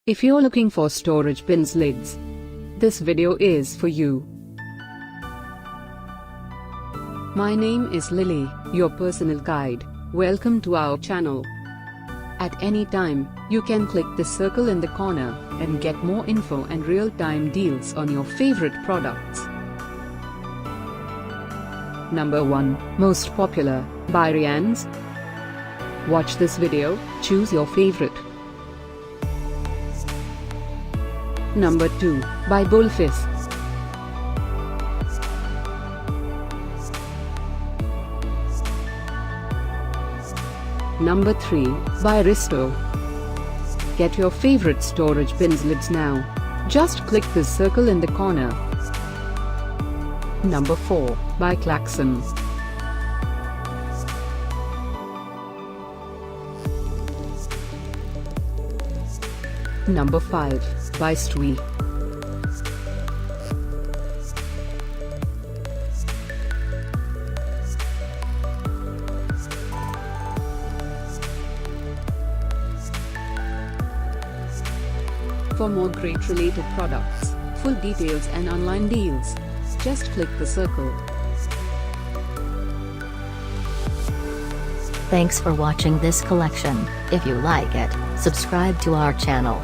If you're looking for storage bins lids, this video is for you. My name is Lily, your personal guide. Welcome to our channel. At any time, you can click the circle in the corner and get more info and real-time deals on your favorite products. Number 1, Most Popular, by Rianz. Watch this video, choose your favorite. Number 2, by Bulfyss. Number 3, by Aristo. Get your favorite storage bins lids now. Just click this circle in the corner. Number 4, by Klaxon. Number 5, by Stvin. For more great related products, full details and online deals, just click the circle. Thanks for watching this collection. If you like it, subscribe to our channel.